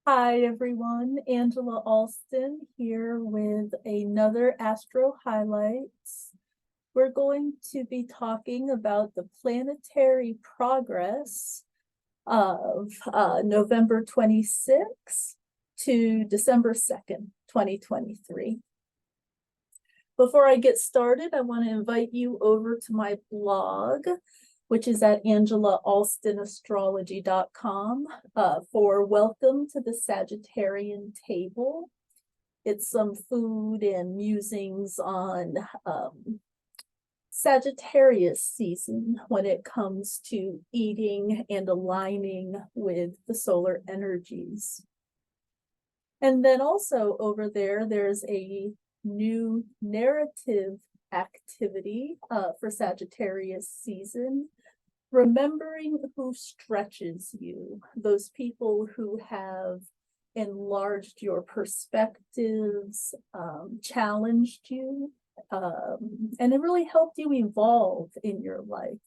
Hi everyone, Angela Alston here with another Astro Highlights. We're going to be talking about the planetary progress of November 26th to December 2nd, 2023. Before I get started, I want to invite you over to my blog, which is at angelaalstonastrology.com for Welcome to the Sagittarian Table. It's some food and musings on Sagittarius season when it comes to eating and aligning with the solar energies. And then also over there, there's a new narrative activity for Sagittarius season. Remembering who stretches you, those people who have enlarged your perspectives, challenged you, and it really helped you evolve in your life.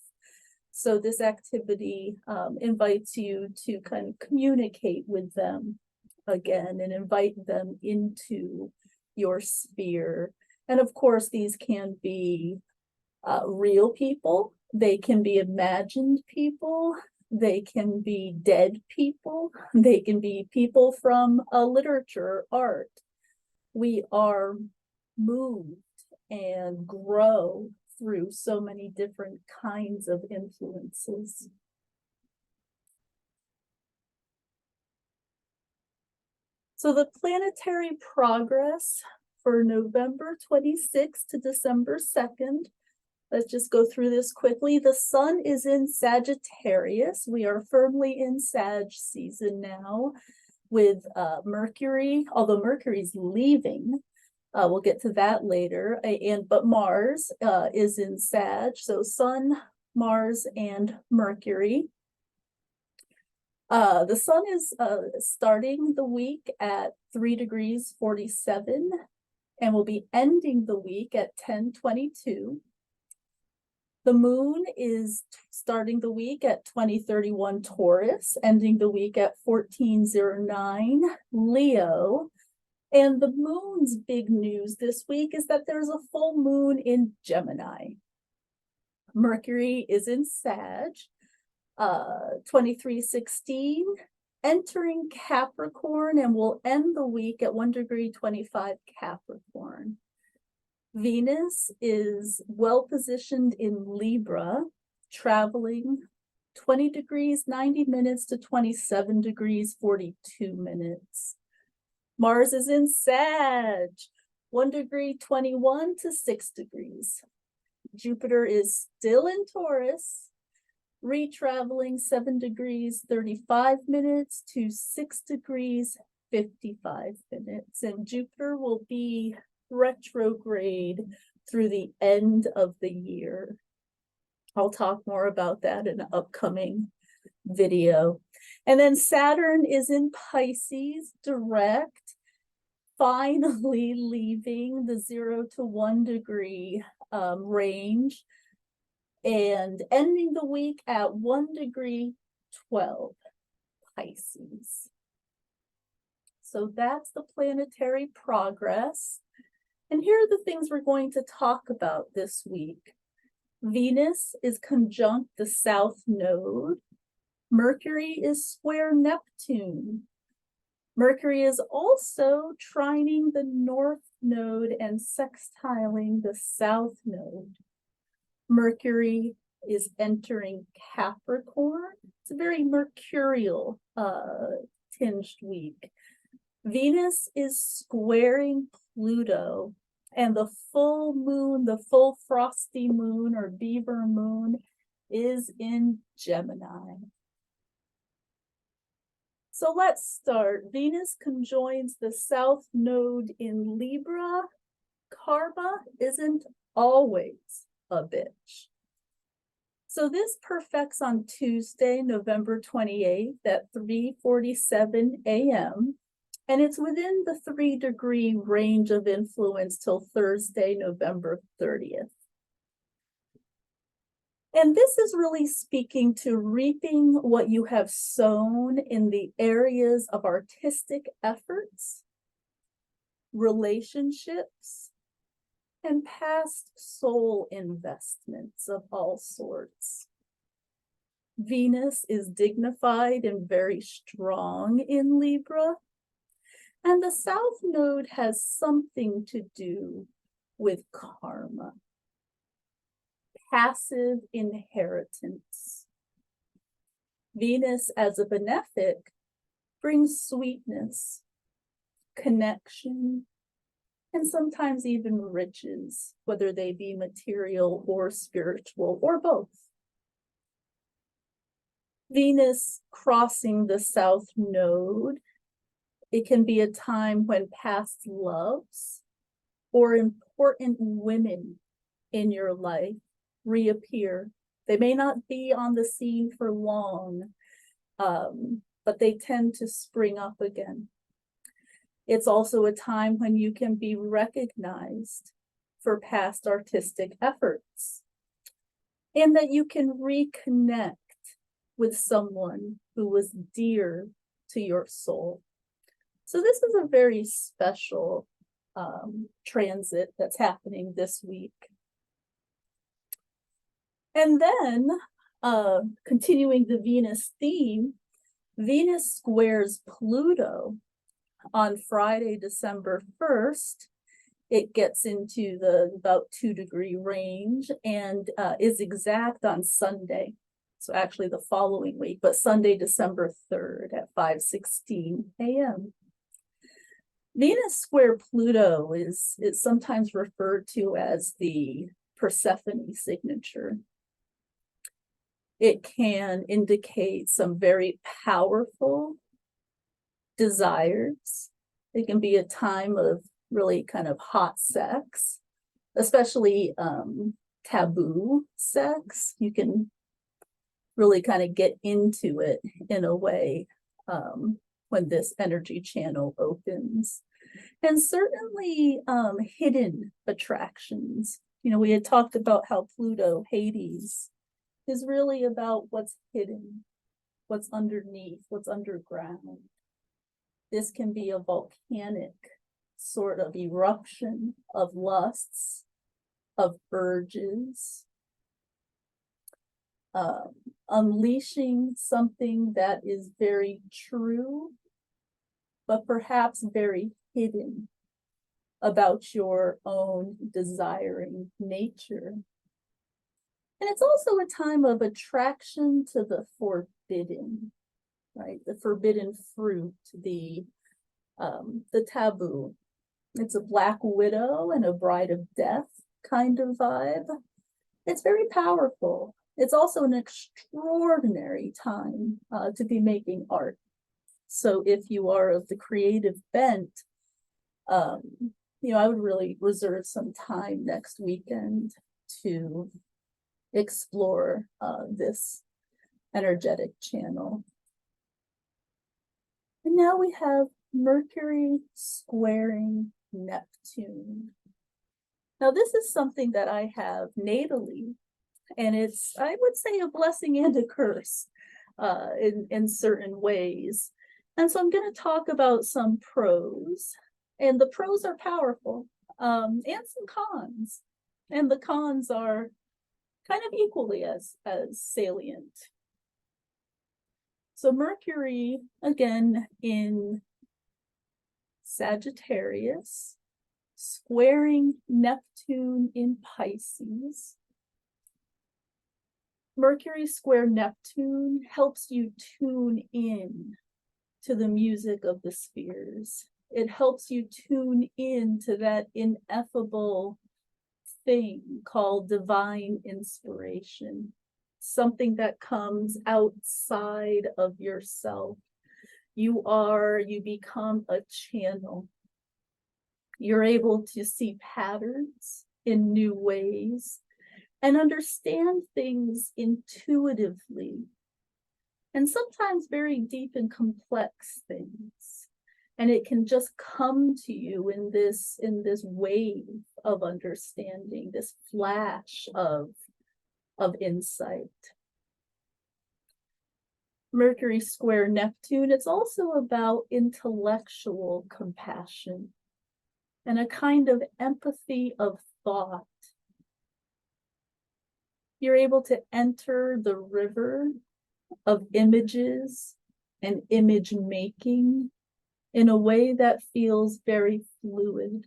So this activity invites you to kind of communicate with them again and invite them into your sphere. And of course, these can be real people. They can be imagined people. They can be dead people. They can be people from literature, art. We are moved and grow through so many different kinds of influences. So the planetary progress for November 26th to December 2nd. Let's just go through this quickly. The sun is in Sagittarius. We are firmly in Sag season now with Mercury, although Mercury's leaving. We'll get to that later. But Mars is in Sag. So Sun, Mars, and Mercury. The sun is starting the week at 3 degrees 47 and will be ending the week at 10:22. The moon is starting the week at 2031 Taurus, ending the week at 1409 Leo. And the moon's big news this week is that there's a full moon in Gemini. Mercury is in Sag, 2316, entering Capricorn, and will end the week at 1 degree 25 Capricorn. Venus is well positioned in Libra, traveling 20 degrees 90 minutes to 27 degrees 42 minutes. Mars is in Sag, 1 degree 21 to 6 degrees. Jupiter is still in Taurus, retraveling 7 degrees 35 minutes to 6 degrees 55 minutes. And Jupiter will be retrograde through the end of the year. I'll talk more about that in an upcoming video. And then Saturn is in Pisces direct, finally leaving the 0 to 1 degree range and ending the week at 1 degree 12 Pisces. So that's the planetary progress. And here are the things we're going to talk about this week. Venus is conjunct the South Node. Mercury is square Neptune. Mercury is also trining the North Node and sextiling the South Node. Mercury is entering Capricorn. It's a very mercurial tinged week. Venus is squaring Pluto, and the full moon, the full frosty moon or beaver moon, is in Gemini. So let's start. Venus conjoins the South Node in Libra. Karma isn't always a bitch. So this perfects on Tuesday, November 28th at 3:47 a.m. And it's within the 3 degree range of influence till Thursday, November 30th. And this is really speaking to reaping what you have sown in the areas of artistic efforts, relationships, and past soul investments of all sorts. Venus is dignified and very strong in Libra, and the South Node has something to do with karma, passive inheritance. Venus as a benefic brings sweetness, connection, and sometimes even riches, whether they be material or spiritual or both. Venus crossing the South Node, it can be a time when past loves or important women in your life reappear. They may not be on the scene for long, but they tend to spring up again. It's also a time when you can be recognized for past artistic efforts, and that you can reconnect with someone who was dear to your soul. So this is a very special transit that's happening this week. And then, continuing the Venus theme, Venus squares Pluto on Friday, December 1st. It gets into the about 2-degree range and is exact on Sunday. So actually the following week, but Sunday, December 3rd at 5:16 a.m. Venus square Pluto is sometimes referred to as the Persephone signature. It can indicate some very powerful desires. It can be a time of really kind of hot sex, especially taboo sex. You can really kind of get into it in a way when this energy channel opens. And certainly hidden attractions. You know, we had talked about how Pluto, Hades, is really about what's hidden, what's underneath, what's underground. This can be a volcanic sort of eruption of lusts, of urges, unleashing something that is very true, but perhaps very hidden about your own desiring nature. And it's also a time of attraction to the forbidden, right? The forbidden fruit, the taboo. It's a Black Widow and a Bride of Death kind of vibe. It's very powerful. It's also an extraordinary time to be making art. So if you are of the creative bent, you know, I would really reserve some time next weekend to explore this energetic channel. And now we have Mercury squaring Neptune. Now this is something that I have natally, and it's, I would say, a blessing and a curse in certain ways. And so I'm going to talk about some pros, and the pros are powerful, and some cons, and the cons are kind of equally as salient. So Mercury, again, in Sagittarius, squaring Neptune in Pisces. Mercury square Neptune helps you tune in to the music of the spheres. It helps you tune in to that ineffable thing called divine inspiration, something that comes outside of yourself. You become a channel. You're able to see patterns in new ways and understand things intuitively, and sometimes very deep and complex things. And it can just come to you in this wave of understanding, this flash of of insight. Mercury square Neptune, it's also about intellectual compassion and a kind of empathy of thought. You're able to enter the river of images and image making in a way that feels very fluid.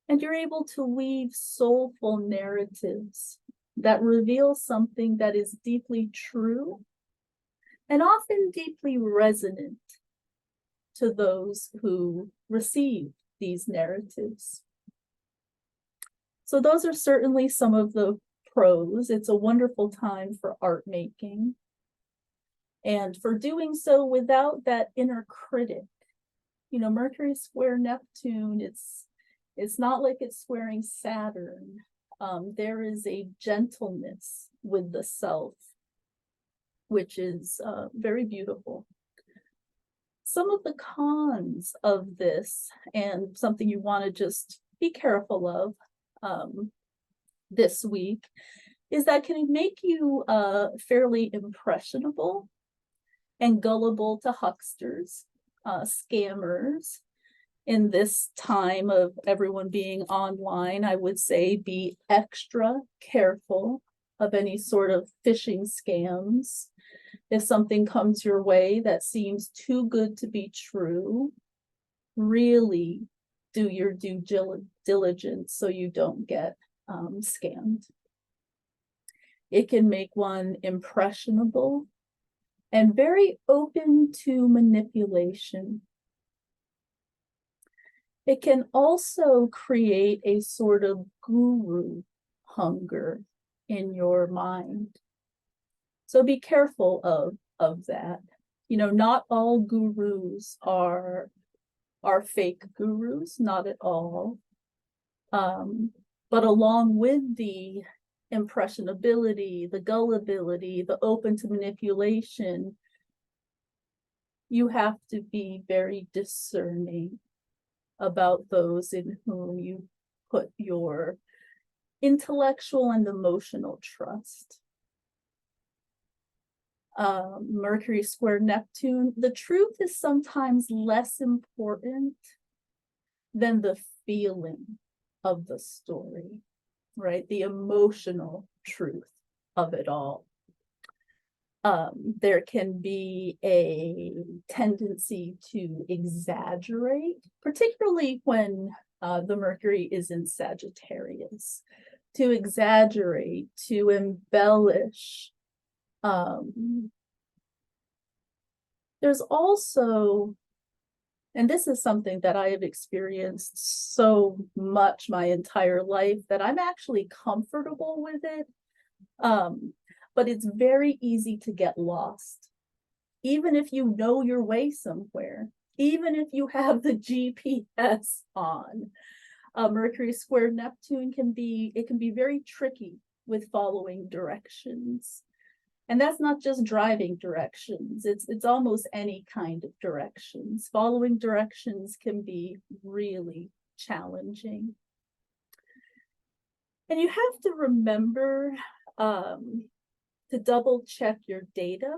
And you're able to weave soulful narratives that reveal something that is deeply true and often deeply resonant to those who receive these narratives. So those are certainly some of the pros. It's a wonderful time for art making. And for doing so without that inner critic. You know, Mercury square Neptune, it's not like it's squaring Saturn. There is a gentleness with the self, which is very beautiful. Some of the cons of this, and something you want to just be careful of this week, is that can make you fairly impressionable and gullible to hucksters, scammers. In this time of everyone being online, I would say be extra careful of any sort of phishing scams. If something comes your way that seems too good to be true, really do your due diligence so you don't get scammed. It can make one impressionable and very open to manipulation. It can also create a sort of guru hunger in your mind. So be careful of that. You know, not all gurus are fake gurus, not at all. But along with the impressionability, the gullibility, the open to manipulation, you have to be very discerning about those in whom you put your intellectual and emotional trust. Mercury square Neptune, the truth is sometimes less important than the feeling of the story, right? The emotional truth of it all. There can be a tendency to exaggerate, particularly when the Mercury is in Sagittarius, to exaggerate, to embellish. There's also, and this is something that I have experienced so much my entire life that I'm actually comfortable with it. But it's very easy to get lost. Even if you know your way somewhere, even if you have the GPS on, Mercury square Neptune can be very tricky with following directions. And that's not just driving directions, it's almost any kind of directions. Following directions can be really challenging. And you have to remember to double check your data,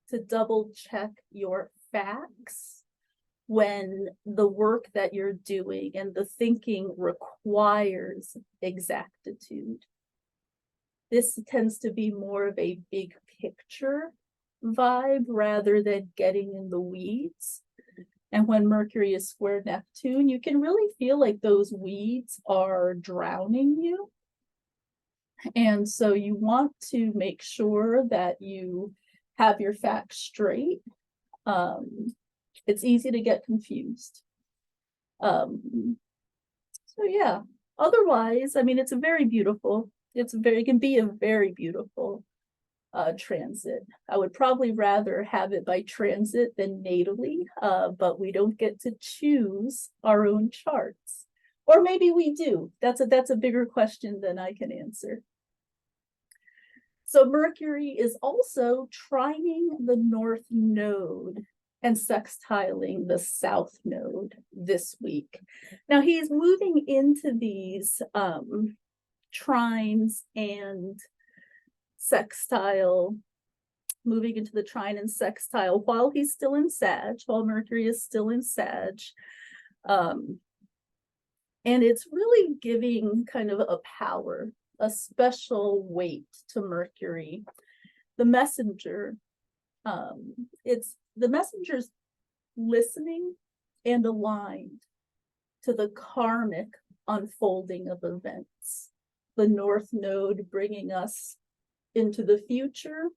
to double check your facts when the work that you're doing and the thinking requires exactitude. This tends to be more of a big picture vibe rather than getting in the weeds. And when Mercury is square Neptune, you can really feel like those weeds are drowning you. And so you want to make sure that you have your facts straight. It's easy to get confused. So yeah, otherwise, I mean, it can be a very beautiful transit. I would probably rather have it by transit than natally, but we don't get to choose our own charts. Or maybe we do. That's a bigger question than I can answer. So Mercury is also trining the North Node and sextiling the South Node this week. Now he's moving into these trines and sextile, moving into the trine and sextile while he's still in Sag, while Mercury is still in Sag. And it's really giving kind of a power, a special weight to Mercury. The messenger, the messenger's listening and aligned to the karmic unfolding of events. The North Node bringing us into the future,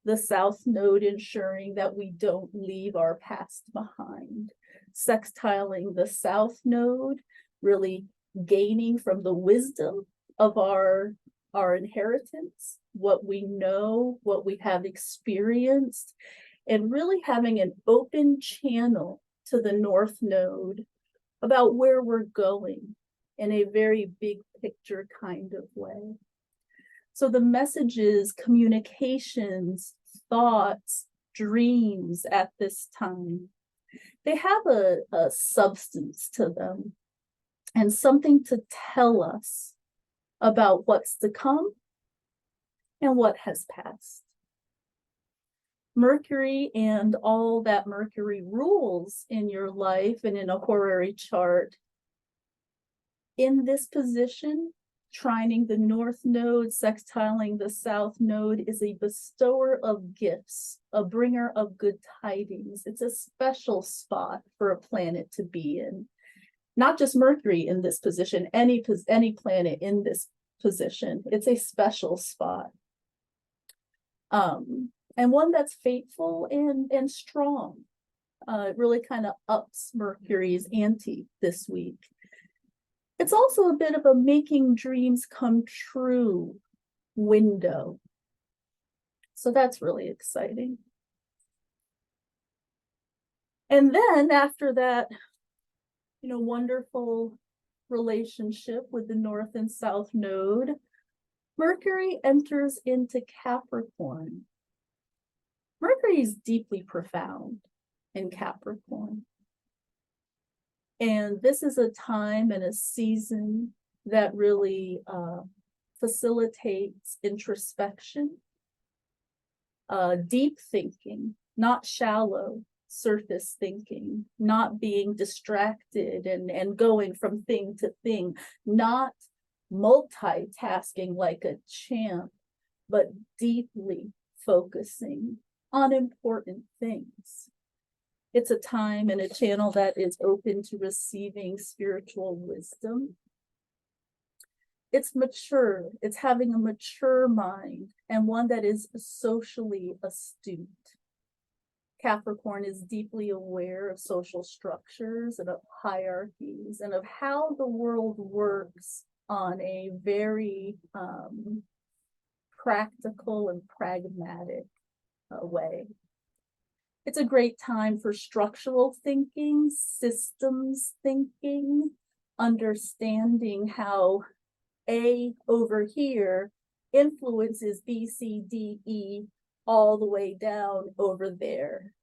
the South Node ensuring that we don't leave our past behind. Sextiling the South Node, really gaining from the wisdom of our inheritance, what we know, what we have experienced, and really having an open channel to the North Node about where we're going in a very big picture kind of way. So the messages, communications, thoughts, dreams at this time, they have a substance to them and something to tell us about what's to come and what has passed. Mercury and all that Mercury rules in your life and in a horary chart, in this position, trining the North Node, sextiling the South Node, is a bestower of gifts, a bringer of good tidings. It's a special spot for a planet to be in. Not just Mercury in this position, any planet in this position. It's a special spot. And one that's faithful and strong. It really kind of ups Mercury's ante this week. It's also a bit of a making dreams come true window. So that's really exciting. And then after that, wonderful relationship with the North and South Node, Mercury enters into Capricorn. Mercury is deeply profound in Capricorn. And this is a time and a season that really facilitates introspection, deep thinking, not shallow surface thinking, not being distracted and going from thing to thing, not multitasking like a champ, but deeply focusing on important things. It's a time and a channel that is open to receiving spiritual wisdom. It's mature. It's having a mature mind and one that is socially astute. Capricorn is deeply aware of social structures and of hierarchies and of how the world works on a very practical and pragmatic way. It's a great time for structural thinking, systems thinking, understanding how A over here influences B, C, D, E all the way down over there.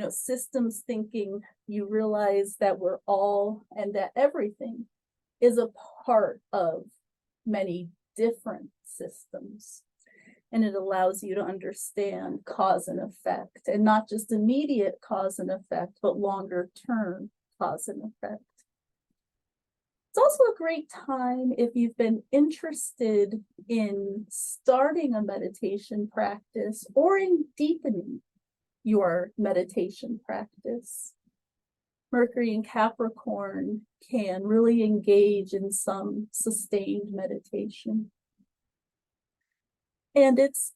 Systems thinking, you realize that we're all and that everything is a part of many different systems. And it allows you to understand cause and effect, and not just immediate cause and effect, but longer term cause and effect. It's also a great time if you've been interested in starting a meditation practice or in deepening your meditation practice. Mercury and Capricorn can really engage in some sustained meditation. And it's,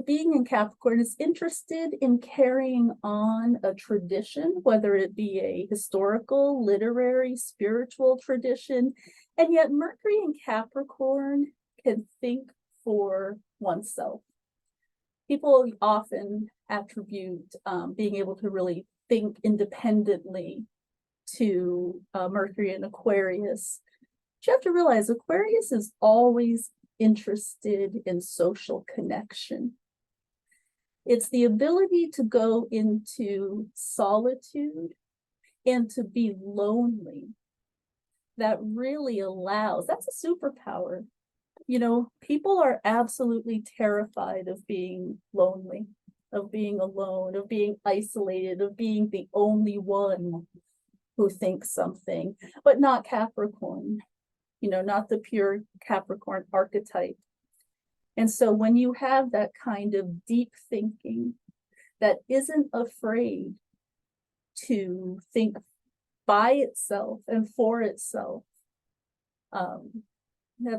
being in Capricorn is interested in carrying on a tradition, whether it be a historical, literary, spiritual tradition. And yet Mercury in Capricorn can think for oneself. People often attribute being able to really think independently to Mercury in Aquarius. But you have to realize Aquarius is always interested in social connection. It's the ability to go into solitude and to be lonely that really allows, that's a superpower. You know, people are absolutely terrified of being lonely, of being alone, of being isolated, of being the only one who thinks something, but not Capricorn, you know, not the pure Capricorn archetype. And so when you have that kind of deep thinking that isn't afraid to think by itself and for itself,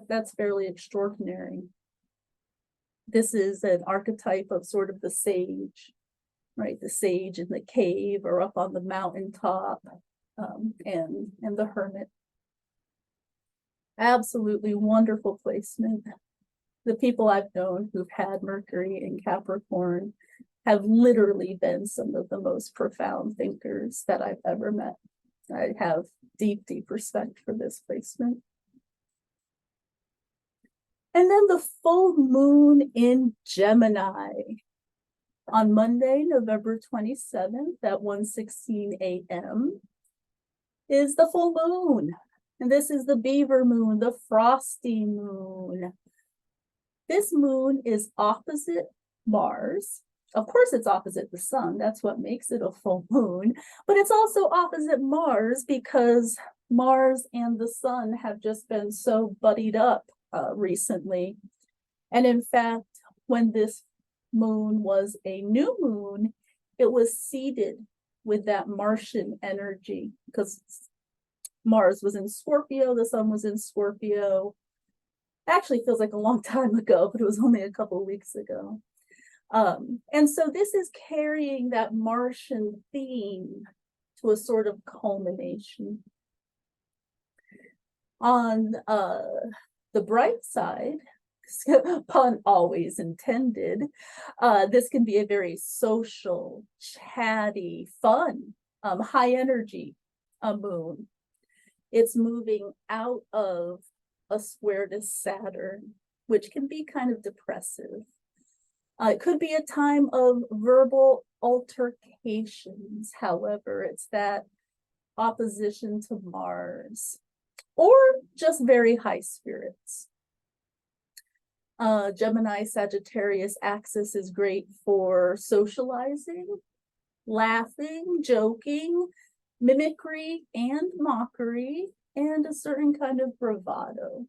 that's fairly extraordinary. This is an archetype of sort of the sage, right? The sage in the cave or up on the mountaintop, and the hermit. Absolutely wonderful placement. The people I've known who've had Mercury in Capricorn have literally been some of the most profound thinkers that I've ever met. I have deep, deep respect for this placement. And then the full moon in Gemini on Monday, November 27th at 1:16 a.m. is the full moon. And this is the beaver moon, the frosty moon. This moon is opposite Mars. Of course, it's opposite the sun. That's what makes it a full moon. But it's also opposite Mars because Mars and the sun have just been so buddied up recently. And in fact, when this moon was a new moon, it was seeded with that Martian energy because Mars was in Scorpio, the sun was in Scorpio. Actually feels like a long time ago, but it was only a couple of weeks ago. And so this is carrying that Martian theme to a sort of culmination. On the bright side, pun always intended, this can be a very social, chatty, fun, high energy moon. It's moving out of a square to Saturn, which can be kind of depressive. It could be a time of verbal altercations, however, it's that opposition to Mars, or just very high spirits. Gemini Sagittarius axis is great for socializing, laughing, joking, mimicry and mockery, and a certain kind of bravado.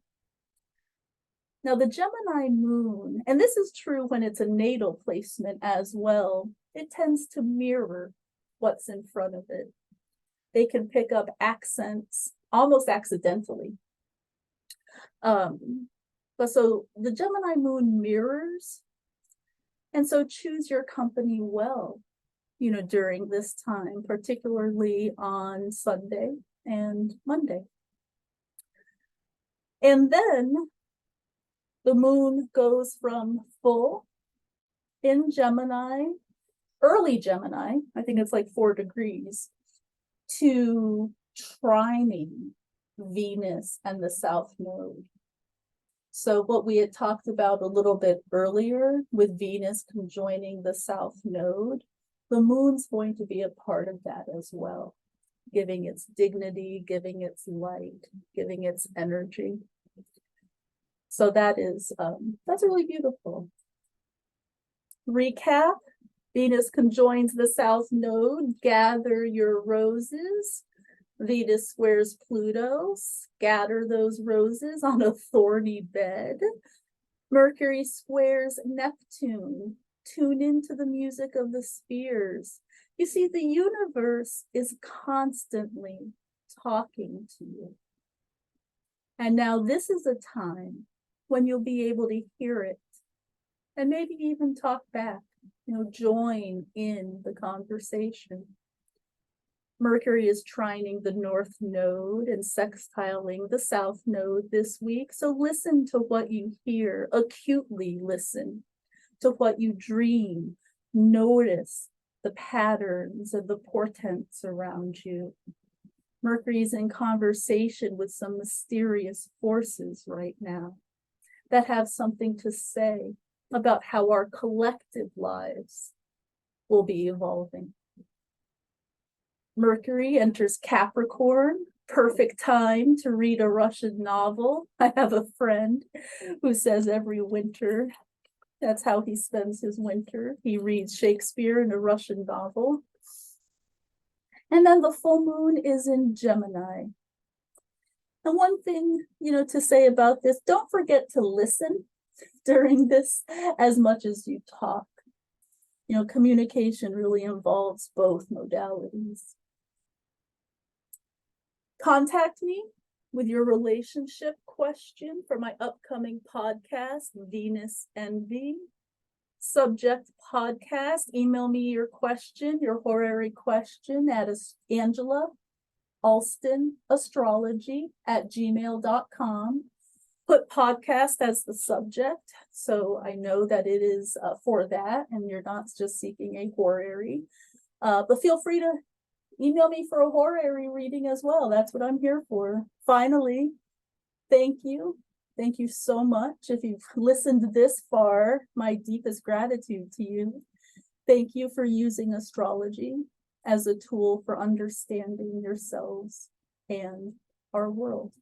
Now the Gemini moon, and this is true when it's a natal placement as well, it tends to mirror what's in front of it. They can pick up accents almost accidentally. But so the Gemini moon mirrors, and so choose your company well, you know, during this time, particularly on Sunday and Monday. And then the moon goes from full in Gemini, early Gemini, I think it's like 4 degrees, to trining Venus and the South Node. So what we had talked about a little bit earlier with Venus conjoining the South Node, the moon's going to be a part of that as well, giving its dignity, giving its light, giving its energy. So that is, that's really beautiful. Recap, Venus conjoins the South Node, gather your roses. Venus squares Pluto, scatter those roses on a thorny bed. Mercury squares Neptune, tune into the music of the spheres. You see, the universe is constantly talking to you. And now this is a time when you'll be able to hear it and maybe even talk back, you know, join in the conversation. Mercury is trining the North Node and sextiling the South Node this week. So listen to what you hear, acutely listen to what you dream, notice the patterns and the portents around you. Mercury's in conversation with some mysterious forces right now that have something to say about how our collective lives will be evolving. Mercury enters Capricorn perfect time to read a Russian novel. I have a friend who says every winter, that's how he spends his winter. He reads Shakespeare and a Russian novel. And then the full moon is in Gemini. And one thing, to say about this, don't forget to listen during this as much as you talk. Communication really involves both modalities. Contact me with your relationship question for my upcoming podcast, Venus Envy. Subject podcast, email me your question, your horary question at AngelaAlstonAstrology@gmail.com. Put podcast as the subject, so I know that it is for that, and you're not just seeking a horary. But feel free to email me for a horary reading as well. That's what I'm here for. Finally, thank you. Thank you so much. If you've listened this far, my deepest gratitude to you. Thank you for using astrology as a tool for understanding yourselves and our world.